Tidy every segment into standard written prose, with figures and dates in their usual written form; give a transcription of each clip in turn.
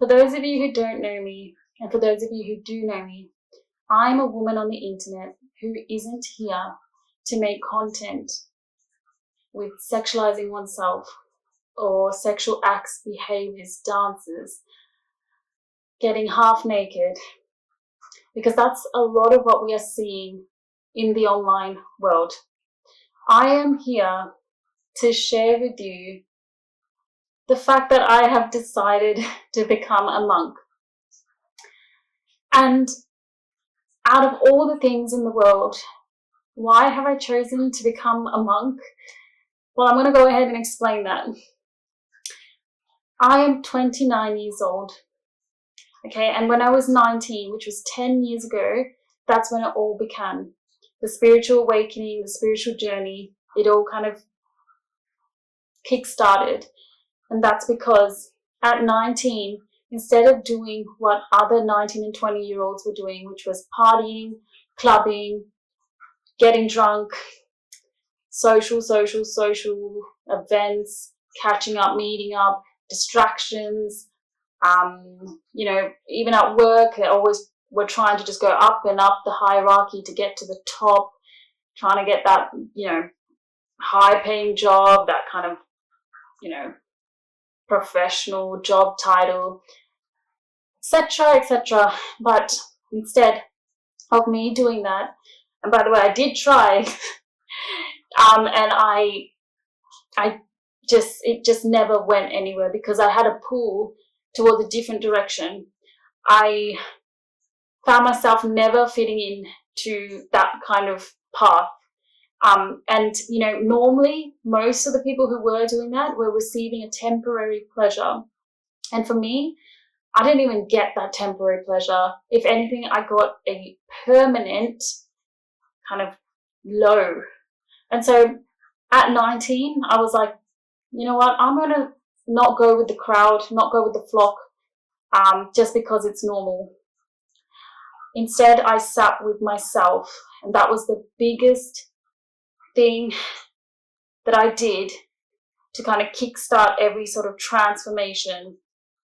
For those of you who don't know me, and for those of you who do know me, I'm a woman on the internet who isn't here to make content with sexualizing oneself or sexual acts, behaviors, dances, getting half naked, because that's a lot of what we are seeing in the online world. I am here to share with you the fact that I have decided to become a monk. And out of all the things in the world, why have I chosen to become a monk? Well, I'm going to go ahead and explain that. I am 29 years old. Okay, and when I was 19, which was 10 years ago, that's when it all began. The spiritual awakening, the spiritual journey, it all kind of kick-started. And that's because at 19, instead of doing what other 19 and 20-year-olds were doing, which was partying, clubbing, getting drunk, social events, catching up, meeting up, distractions, even at work, we're trying to just go up and up the hierarchy to get to the top, trying to get that, high paying job, that kind of, professional job title, etc. But instead of me doing that, and by the way, I did try, and it just never went anywhere because I had a pull towards a different direction. I found myself never fitting in to that kind of path. Normally most of the people who were doing that were receiving a temporary pleasure. And for me, I didn't even get that temporary pleasure. If anything, I got a permanent kind of low. And so at 19, I was like, you know what, I'm going to not go with the crowd, not go with the flock, just because it's normal. Instead, I sat with myself, and that was the biggest thing that I did to kind of kickstart every sort of transformation,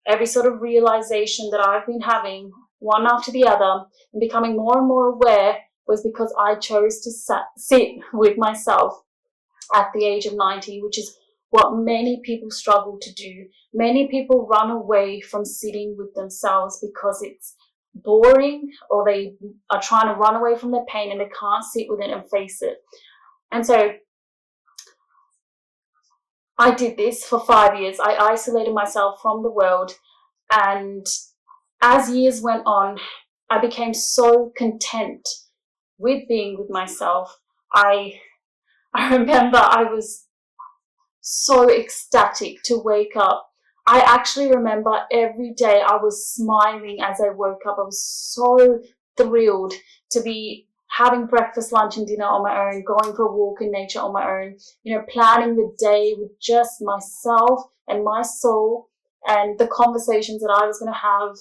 every sort of realization that I've been having one after the other and becoming more and more aware, was because I chose to sit with myself at the age of 19, which is what many people struggle to do. Many people run away from sitting with themselves because it's boring, or they are trying to run away from their pain and they can't sit with it and face it. And so I did this for 5 years. I isolated myself from the world, and as years went on, I became so content with being with myself. I remember I was so ecstatic to wake up. I actually remember every day I was smiling as I woke up. I was so thrilled to be having breakfast, lunch and dinner on my own, going for a walk in nature on my own, planning the day with just myself and my soul and the conversations that I was going to have.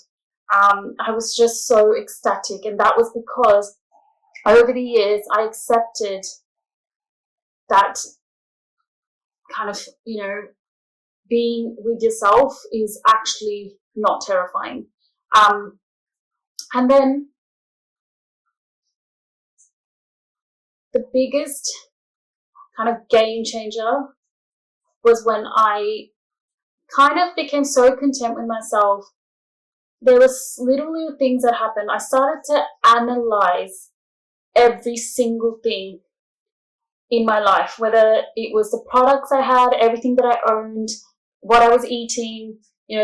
I was just so ecstatic, and that was because over the years I accepted that kind of, being with yourself is actually not terrifying. And then the biggest kind of game changer was when I kind of became so content with myself. There was literally things that happened. I started to analyze every single thing in my life, whether it was the products I had, everything that I owned, what I was eating,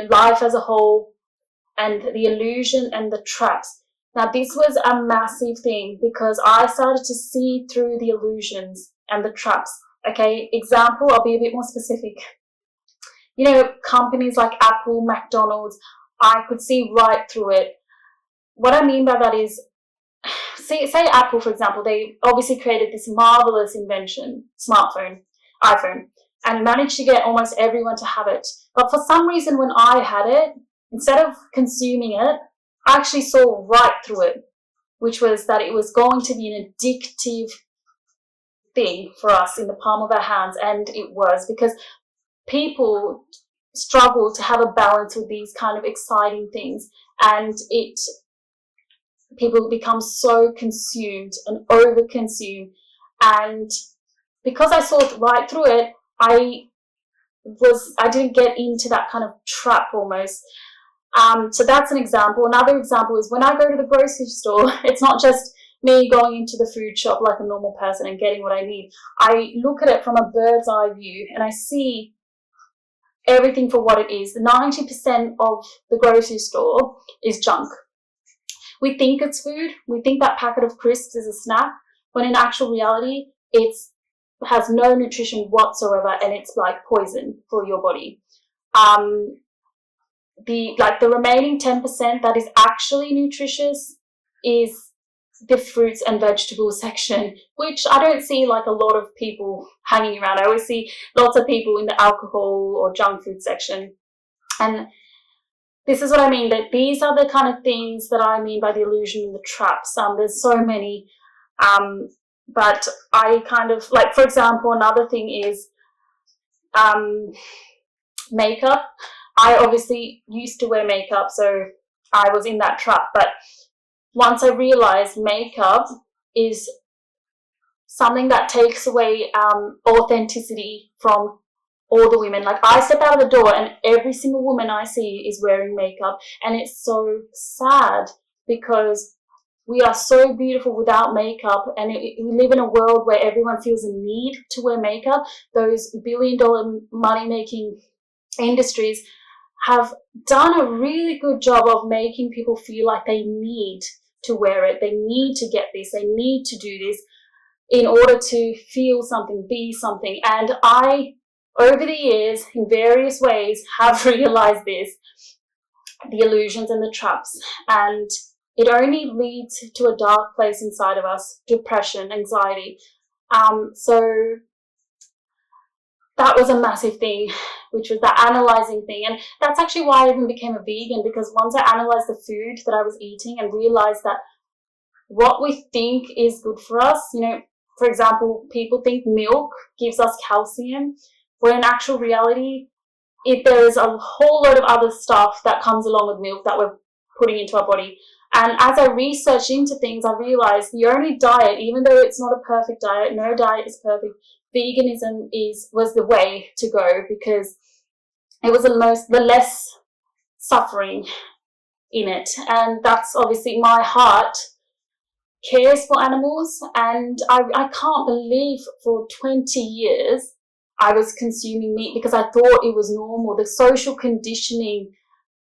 life as a whole, and the illusion and the traps. Now, this was a massive thing because I started to see through the illusions and the traps. Okay, example, I'll be a bit more specific. Companies like Apple, McDonald's, I could see right through it. What I mean by that is, say Apple, for example, they obviously created this marvelous invention, smartphone, iPhone, and managed to get almost everyone to have it. But for some reason, when I had it, instead of consuming it, I actually saw right through it, which was that it was going to be an addictive thing for us in the palm of our hands. And it was, because people struggle to have a balance with these kind of exciting things, and people become so consumed and over consumed. And because I saw right through it, I didn't get into that kind of trap almost. So that's an example. Another example is when I go to the grocery store, it's not just me going into the food shop like a normal person and getting what I need. I look at it from a bird's eye view and I see everything for what it is. 90% of the grocery store is junk. We think it's food. We think that packet of crisps is a snack, when in actual reality, it has no nutrition whatsoever and it's like poison for your body. The remaining 10% that is actually nutritious is the fruits and vegetables section, which I don't see like a lot of people hanging around. I always see lots of people in the alcohol or junk food section. And this is what I mean, that these are the kind of things that I mean by the illusion and the traps. There's so many, but I kind of, like, for example, another thing is makeup. I obviously used to wear makeup, so I was in that trap. But once I realized makeup is something that takes away authenticity from all the women. Like, I step out of the door and every single woman I see is wearing makeup, and it's so sad because we are so beautiful without makeup, and we live in a world where everyone feels a need to wear makeup. Those billion-dollar money-making industries have done a really good job of making people feel like they need to wear it, they need to get this, they need to do this in order to feel something, be something. And I, over the years, in various ways, have realized this, the illusions and the traps, and it only leads to a dark place inside of us, depression, anxiety. So that was a massive thing, which was the analyzing thing. And that's actually why I even became a vegan, because once I analyzed the food that I was eating and realized that what we think is good for us, for example, people think milk gives us calcium, where in actual reality, there is a whole load of other stuff that comes along with milk that we're putting into our body. And as I researched into things, I realized the only diet, even though it's not a perfect diet, no diet is perfect, veganism was the way to go, because it was the less suffering in it. And that's obviously, my heart cares for animals, and I can't believe for 20 years I was consuming meat because I thought it was normal. The social conditioning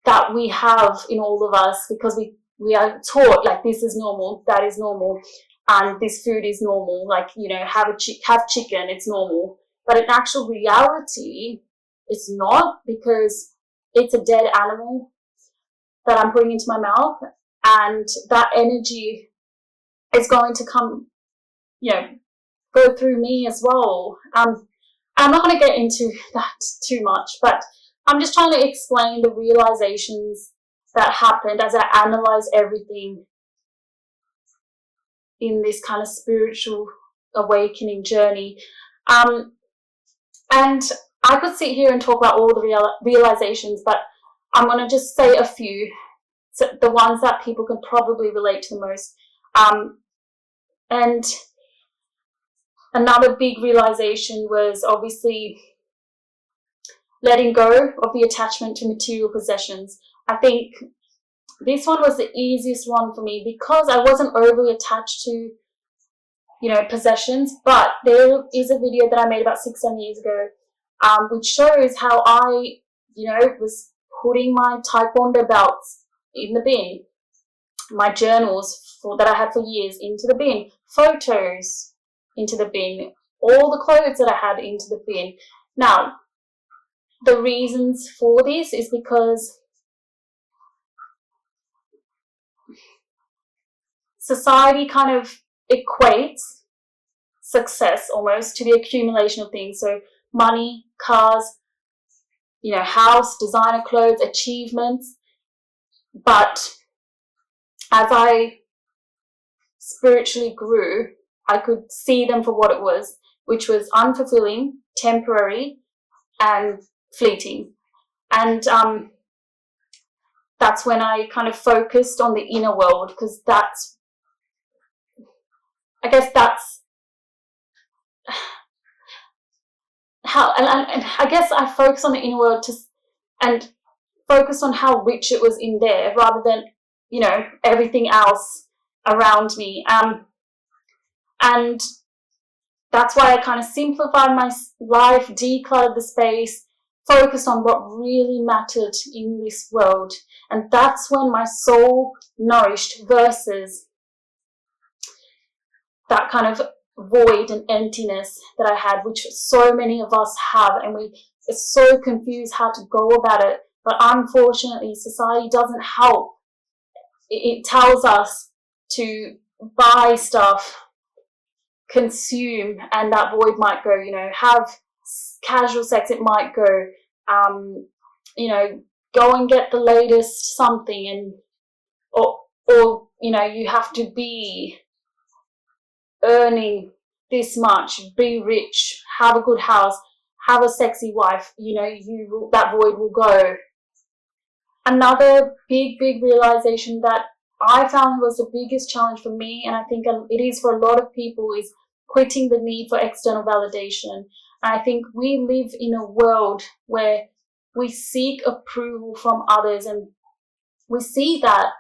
that we have in all of us, because we are taught like this is normal, that is normal, and this food is normal, like, have chicken, it's normal. But in actual reality, it's not, because it's a dead animal that I'm putting into my mouth, and that energy is going to come, go through me as well. I'm not going to get into that too much, but I'm just trying to explain the realizations that happened as I analyzed everything in this kind of spiritual awakening journey. And I could sit here and talk about all the realizations, but I'm going to just say a few, so the ones that people can probably relate to the most. And another big realization was obviously letting go of the attachment to material possessions. I think this one was the easiest one for me because I wasn't overly attached to, possessions. But there is a video that I made about 6-7 years ago, which shows how I, was putting my taekwondo belts in the bin, my journals that I had for years into the bin, photos into the bin, all the clothes that I had into the bin. Now, the reasons for this is because society kind of equates success almost to the accumulation of things. So money, cars, house, designer clothes, achievements. But as I spiritually grew, I could see them for what it was, which was unfulfilling, temporary, and fleeting. And that's when I kind of focused on the inner world, because that's, I guess that's how, and I guess I focused on the inner world and focused on how rich it was in there, rather than, you know, everything else around me. And that's why I kind of simplified my life, decluttered the space, focused on what really mattered in this world. And that's when my soul nourished, versus that kind of void and emptiness that I had, which so many of us have, and we are so confused how to go about it. But unfortunately, society doesn't help. It tells us to buy stuff, consume, and that void might go. You know, have casual sex, it might go. You know, go and get the latest something, and or you know, you have to be earning this much, be rich, have a good house, have a sexy wife. You know, that void will go. Another big realization that I found was the biggest challenge for me, and I think it is for a lot of people, is quitting the need for external validation. And I think we live in a world where we seek approval from others, and we see that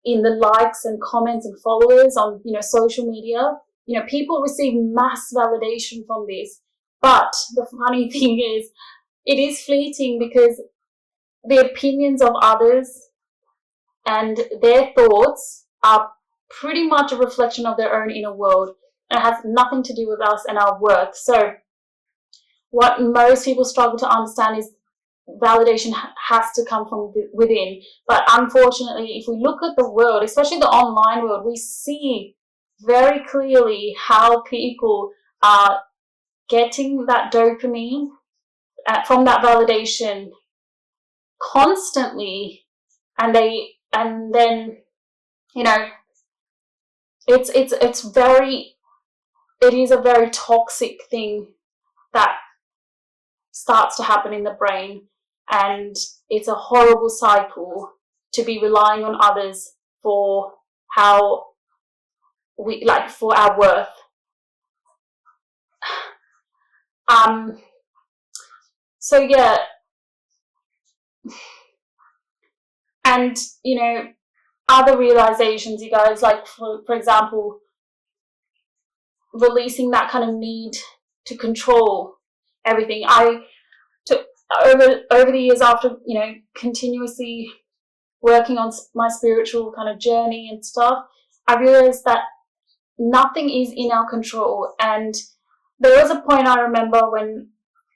in the likes and comments and followers on, you know, social media. You know, people receive mass validation from this. But the funny thing is, it is fleeting, because the opinions of others and their thoughts are pretty much a reflection of their own inner world, and it has nothing to do with us and our worth. So what most people struggle to understand is validation has to come from within. But unfortunately, if we look at the world, especially the online world, we see very clearly how people are getting that dopamine from that validation constantly, and then, you know, it is a very toxic thing that starts to happen in the brain, and it's a horrible cycle to be relying on others for for our worth. So yeah, and you know, other realizations, you guys, like for example, releasing that kind of need to control everything. I took over the years, after, you know, continuously working on my spiritual kind of journey and stuff, I realized that nothing is in our control. And there was a point I remember when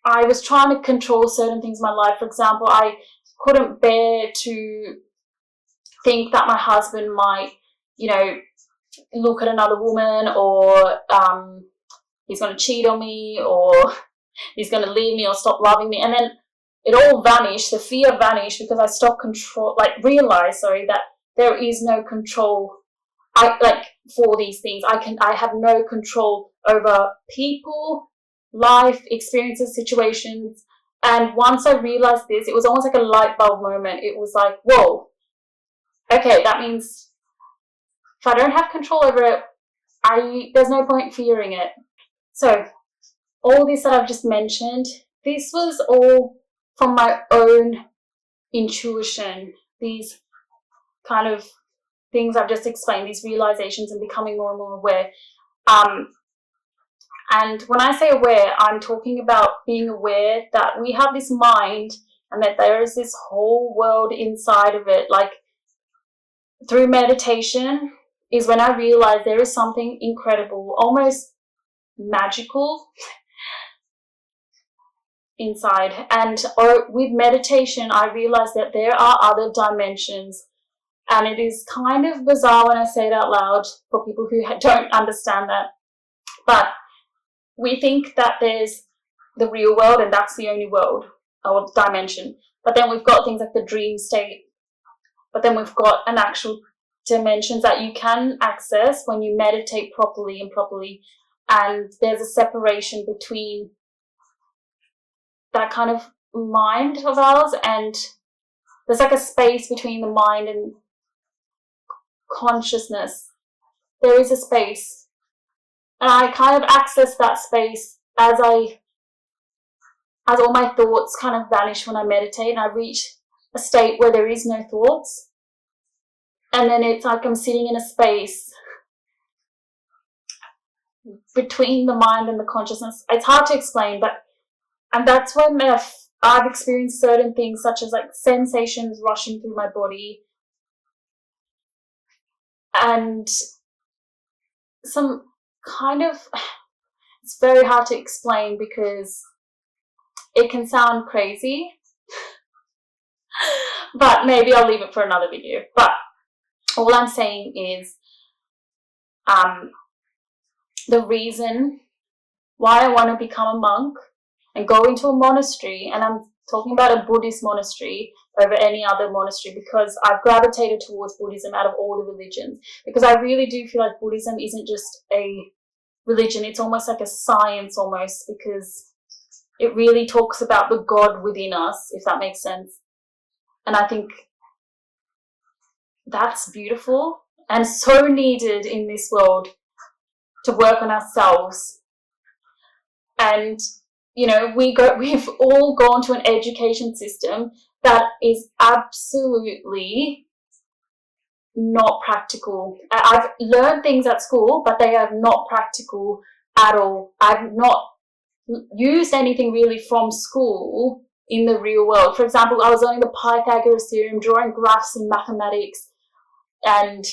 I was trying to control certain things in my life. For example, I couldn't bear to think that my husband might, you know, look at another woman, or he's going to cheat on me, or he's going to leave me, or stop loving me. And then it all vanished. The fear vanished, because I stopped realized that there is no control. For these things, I have no control over people, life, experiences, situations. And once I realized this, it was almost like a light bulb moment. It was like, whoa, okay, that means if I don't have control over it, there's no point fearing it. So all this that I've just mentioned, this was all from my own intuition. These kind of things I've just explained, these realizations, and becoming more and more aware. And when I say aware, I'm talking about being aware that we have this mind, and that there is this whole world inside of it. Like, through meditation is when I realized there is something incredible, almost magical inside. And with meditation, I realized that there are other dimensions. And it is kind of bizarre when I say it out loud for people who don't understand that. But we think that there's the real world, and that's the only world or dimension. But then we've got things like the dream state. But then we've got an actual dimensions that you can access when you meditate properly. And there's a separation between that kind of mind of ours, and there's like a space between the mind and consciousness. There is a space, and I kind of access that space as all my thoughts kind of vanish when I meditate, and I reach a state where there is no thoughts, and then it's like I'm sitting in a space between the mind and the consciousness. It's hard to explain, and that's when I've experienced certain things, such as like sensations rushing through my body, and some kind of, it's very hard to explain because it can sound crazy, but maybe I'll leave it for another video. But all I'm saying is the reason why I want to become a monk and go into a monastery, and I'm talking about a Buddhist monastery over any other monastery, because I've gravitated towards Buddhism out of all the religions, because I really do feel like Buddhism isn't just a religion, it's almost like a science almost, because it really talks about the God within us, if that makes sense. And I think that's beautiful and so needed in this world, to work on ourselves. And you know, we've all gone to an education system that is absolutely not practical. I've learned things at school, but they are not practical at all. I've not used anything really from school in the real world. For example, I was learning the Pythagoras theorem, drawing graphs in mathematics, and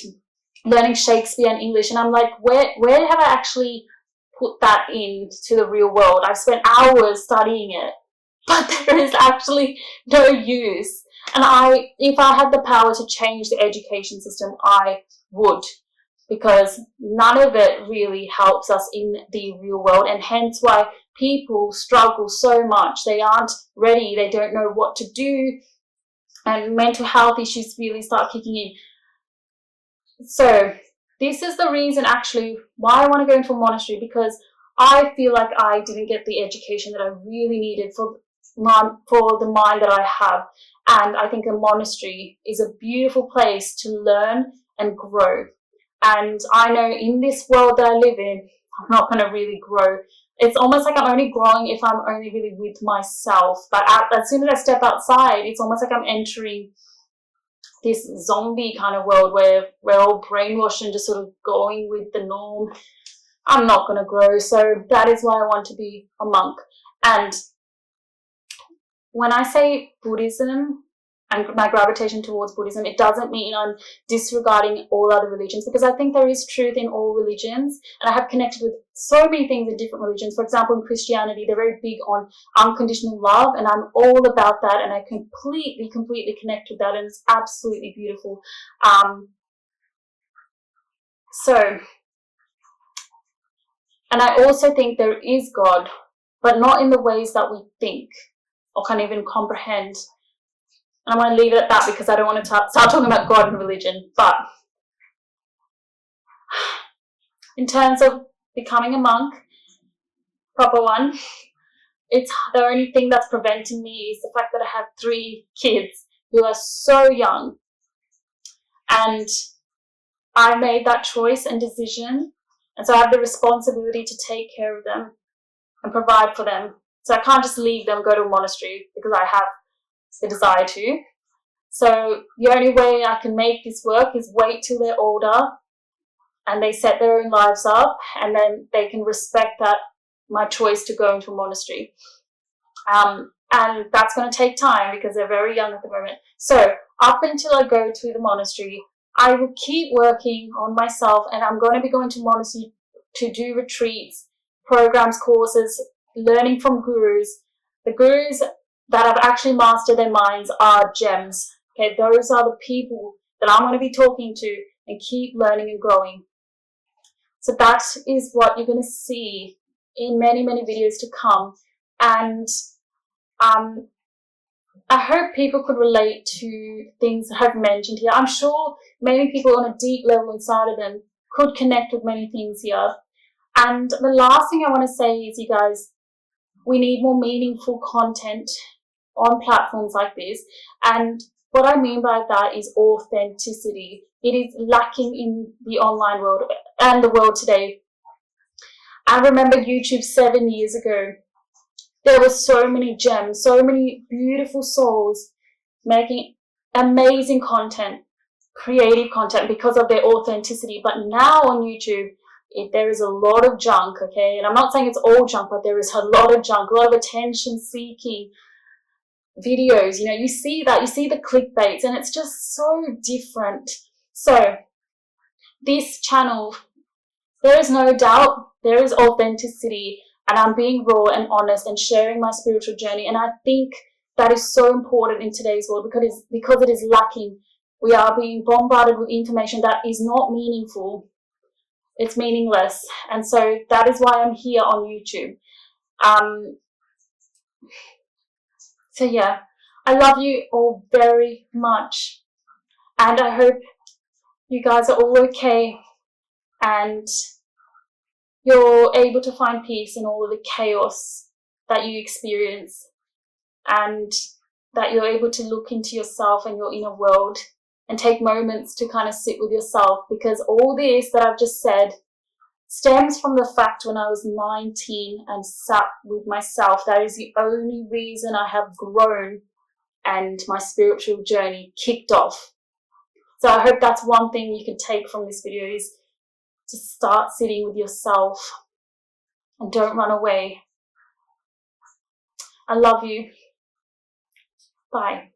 learning Shakespeare and English, and I'm like, where have I actually put that into the real world? I've spent hours studying it, but there is actually no use. And if I had the power to change the education system, I would, because none of it really helps us in the real world, and hence why people struggle so much. They aren't ready, they don't know what to do, and mental health issues really start kicking in. So this is the reason actually why I want to go into a monastery, because I feel like I didn't get the education that I really needed for the mind that I have. And I think a monastery is a beautiful place to learn and grow. And I know in this world that I live in, I'm not going to really grow. It's almost like I'm only growing if I'm only really with myself. But as soon as I step outside, it's almost like I'm entering this zombie kind of world where we're all brainwashed and just sort of going with the norm. I'm not going to grow. So that is why I want to be a monk. And when I say Buddhism and my gravitation towards Buddhism, it doesn't mean I'm disregarding all other religions, because I think there is truth in all religions, and I have connected with so many things in different religions. For example, in Christianity, they're very big on unconditional love, and I'm all about that, and I completely connect with that, and it's absolutely beautiful. And I also think there is God, but not in the ways that we think or can't even comprehend. And I'm going to leave it at that, because I don't want to start talking about God and religion. But in terms of becoming a monk, proper one, it's the only thing that's preventing me is the fact that I have 3 kids who are so young. And I made that choice and decision. And so I have the responsibility to take care of them and provide for them. So I can't just leave them, go to a monastery, because I have the desire to. So the only way I can make this work is wait till they're older and they set their own lives up, and then they can respect that, my choice to go into a monastery. And that's going to take time because they're very young at the moment. So up until I go to the monastery, I will keep working on myself, and I'm going to be going to monastery to do retreats, programs, courses, learning from gurus. The gurus that have actually mastered their minds are gems. Okay, those are the people that I'm going to be talking to and keep learning and growing. So that is what you're going to see in many, many videos to come. And I hope people could relate to things I've mentioned here. I'm sure many people on a deep level inside of them could connect with many things here. And the last thing I want to say is, you guys, we need more meaningful content on platforms like this. And what I mean by that is authenticity. It is lacking in the online world and the world today. I remember YouTube 7 years ago. There were so many gems, so many beautiful souls making amazing content, creative content because of their authenticity. But now on YouTube, there is a lot of junk, okay? And I'm not saying it's all junk, but there is a lot of junk, a lot of attention-seeking videos. You know, you see that, you see the clickbaits, and it's just so different. So this channel, there is no doubt, there is authenticity, and I'm being raw and honest and sharing my spiritual journey. And I think that is so important in today's world because it is lacking. We are being bombarded with information that is not meaningful. It's meaningless. And so that is why I'm here on YouTube. So yeah, I love you all very much. And I hope you guys are all okay and you're able to find peace in all of the chaos that you experience, and that you're able to look into yourself and your inner world and take moments to kind of sit with yourself, because all this that I've just said stems from the fact when I was 19 and sat with myself. That is the only reason I have grown and my spiritual journey kicked off. So I hope that's one thing you can take from this video, is to start sitting with yourself and don't run away. I love you. Bye.